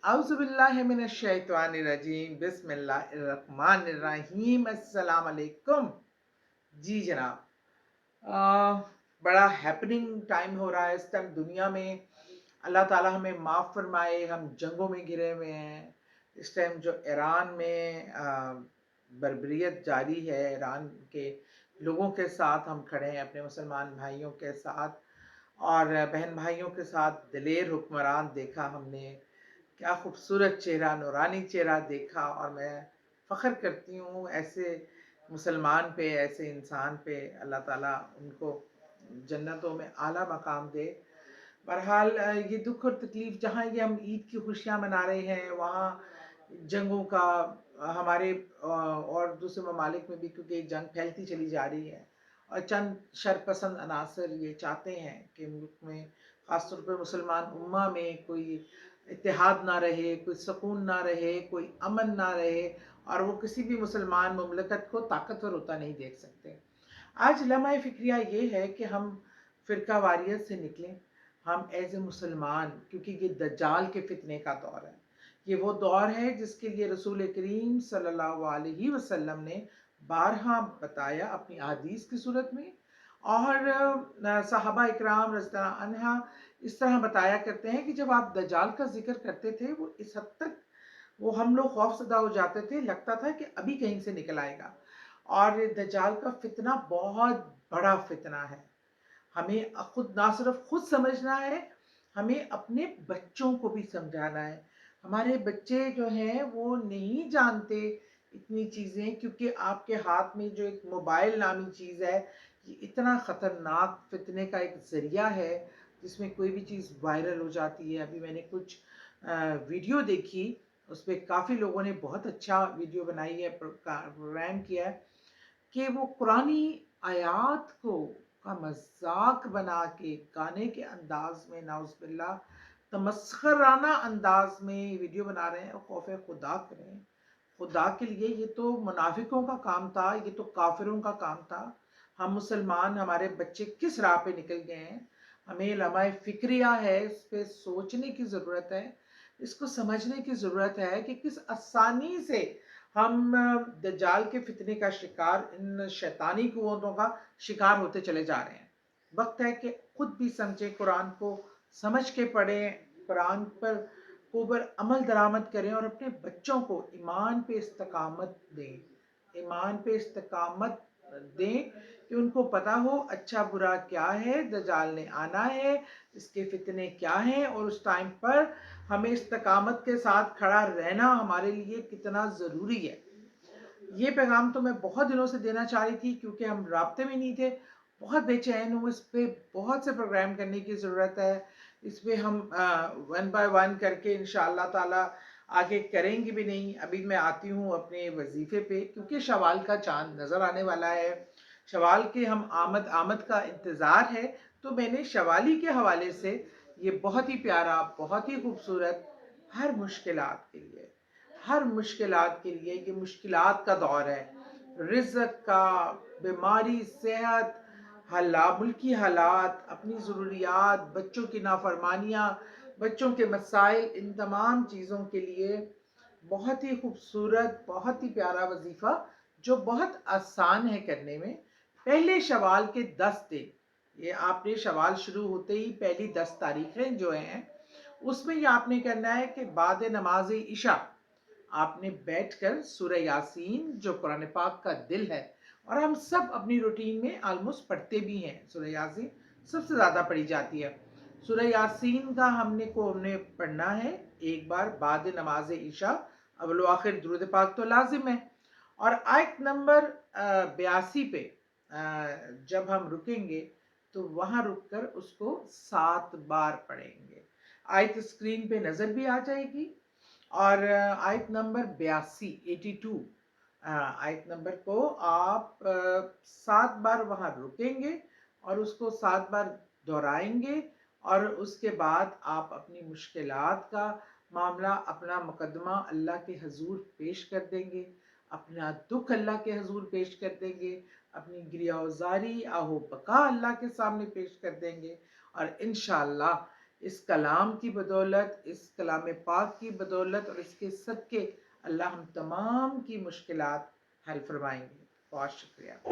औज़ुबिल्लाहिमिनश्शैतानिर्रजीम बिस्मिल्लाहिर्रहमानिर्रहीम अस्सलाम वालेकुम। जी जनाब, बड़ा हैपनिंग टाइम हो रहा है इस टाइम दुनिया में। अल्लाह ताला हमें माफ़ फरमाए, हम जंगों में घिरे हुए हैं। इस टाइम जो ईरान में बर्बरियत जारी है, ईरान के लोगों के साथ हम खड़े हैं, अपने मुसलमान भाइयों के साथ और बहन भाइयों के साथ। दिलेर हुक्मरान देखा हमने, क्या खूबसूरत चेहरा, नूरानी चेहरा देखा और मैं फ़ख्र करती हूँ ऐसे मुसलमान पे, ऐसे इंसान पे। अल्लाह ताला उनको जन्नतों में आला मकाम दे। बहरहाल ये दुख और तकलीफ़, जहाँ ये हम ईद की खुशियाँ मना रहे हैं, वहाँ जंगों का हमारे और दूसरे ममालिक में भी, क्योंकि जंग फैलती चली जा रही है और चंद शरपसंद अनासर ये चाहते हैं कि मुल्क में, ख़ास तौर पर मुसलमान उम्मा में कोई इत्तेहाद ना रहे, कोई सुकून ना रहे, कोई अमन ना रहे और वो किसी भी मुसलमान मुमलकत को ताकतवर होता नहीं देख सकते। आज लम्हा फ़िक्रिया ये है कि हम फ़िरका वारियत से निकलें, हम एज़ ए मुसलमान, क्योंकि ये दज्जाल के फ़ितने का दौर है। ये वो दौर है जिसके लिए रसूल करीम सल्लल्लाहु अलैहि वसल्लम ने बारहा बताया अपनी अहादीस की सूरत में, और सहाबा इकराम रज़ियल्लाहु अन्हा इस तरह बताया करते हैं कि जब आप दज्जाल का ज़िक्र करते थे, वो इस हद तक वो हम लोग खौफ़ज़दा हो जाते थे, लगता था कि अभी कहीं से निकल आएगा। और दज्जाल का फ़ितना बहुत बड़ा फ़ितना है। हमें खुद, ना सिर्फ खुद समझना है, हमें अपने बच्चों को भी समझाना है। हमारे बच्चे जो हैं वो नहीं जानते इतनी चीज़ें, क्योंकि आपके हाथ में जो एक मोबाइल नामी चीज़ है, ये इतना ख़तरनाक फ़ितने का एक ज़रिया है जिसमें कोई भी चीज़ वायरल हो जाती है। अभी मैंने कुछ वीडियो देखी, उस पे काफ़ी लोगों ने बहुत अच्छा वीडियो बनाई है, प्रोग्राम किया है कि वो कुरानी आयात को का मजाक बना के गाने के अंदाज में, नाउज़ुबिल्लाह, तमस्खराना अंदाज में वीडियो बना रहे हैं। और खौफ खुदा करें, खुदा के लिए, ये तो मुनाफिकों का काम था, ये तो काफिरों का काम था। हम मुसलमान, हमारे बच्चे किस राह पे निकल गए हैं, हमें लम्हा फिक्रिया है, इस पे सोचने की ज़रूरत है, इसको समझने की ज़रूरत है कि किस आसानी से हम दज्जाल के फितने का शिकार, इन शैतानी कुव्वतों का शिकार होते चले जा रहे हैं। वक्त है कि खुद भी समझें, कुरान को समझ के पढ़ें, कुरान पर अमल दरामद करें और अपने बच्चों को ईमान पे इस्तकामत दें, ईमान पे इस्तकामत दें कि उनको पता हो अच्छा बुरा क्या है, दज्जाल ने आना है, इसके फितने क्या हैं और उस टाइम पर हमें इस्तकामत के साथ खड़ा रहना हमारे लिए कितना ज़रूरी है। ये पैगाम तो मैं बहुत दिनों से देना चाह रही थी, क्योंकि हम राब्ते में नहीं थे। बहुत बेचैन हूँ, इस पे बहुत से प्रोग्राम करने की ज़रूरत है। इस पे हम वन बाय वन करके इंशाअल्लाह ताला आगे करेंगे भी नहीं। अभी मैं आती हूँ अपने वजीफ़े पे, क्योंकि शवाल का चाँद नज़र आने वाला है। शवाल के हम आमद आमद का इंतज़ार है, तो मैंने शवाली के हवाले से ये बहुत ही प्यारा, बहुत ही खूबसूरत, हर मुश्किलात के लिए, हर मुश्किलात के लिए, ये मुश्किलात का दौर है, रिज़्क़ का, बीमारी, सेहत, मुल्की हालात, अपनी ज़रूरियात, बच्चों की नाफरमानियाँ, बच्चों के मसाइल, इन तमाम चीज़ों के लिए बहुत ही खूबसूरत, बहुत ही प्यारा वजीफ़ा, जो बहुत आसान है करने में। पहले शवाल के 10 दिन, ये आपने शवाल शुरू होते ही पहली 10 तारीखें जो हैं, उसमें ये आपने करना है कि बाद नमाज इशा आपने बैठकर सूरह यासीन, जो कुरान पाक का दिल है, और हम सब अपनी रूटीन में ऑलमोस्ट पढ़ते भी हैं, सूरह यासीन सबसे ज़्यादा पढ़ी जाती है। सूरह यासीन का हमने पढ़ना है एक बार बाद नमाज इशा। अव्वल व आखिर दुरूद पाक तो लाजिम है। और आयत नंबर 82 पे जब हम रुकेंगे, तो वहाँ रुककर उसको 7 बार पढ़ेंगे। आयत स्क्रीन पे नज़र भी आ जाएगी। और आयत नंबर 82, 82, आयत नंबर को आप 7 बार वहाँ रुकेंगे और उसको 7 बार दोहराएंगे। और उसके बाद आप अपनी मुश्किलात का मामला, अपना मुकदमा अल्लाह के हजूर पेश कर देंगे, अपना दुख अल्लाह के हजूर पेश कर देंगे, अपनी गिरियाज़ारी, आहो बका अल्लाह के सामने पेश कर देंगे। और इंशाअल्लाह اس کلام کی بدولت، اس کلام پاک کی بدولت اور اس کے صدقے اللہ ہم تمام کی مشکلات حل فرمائیں گے. بہت شکریہ.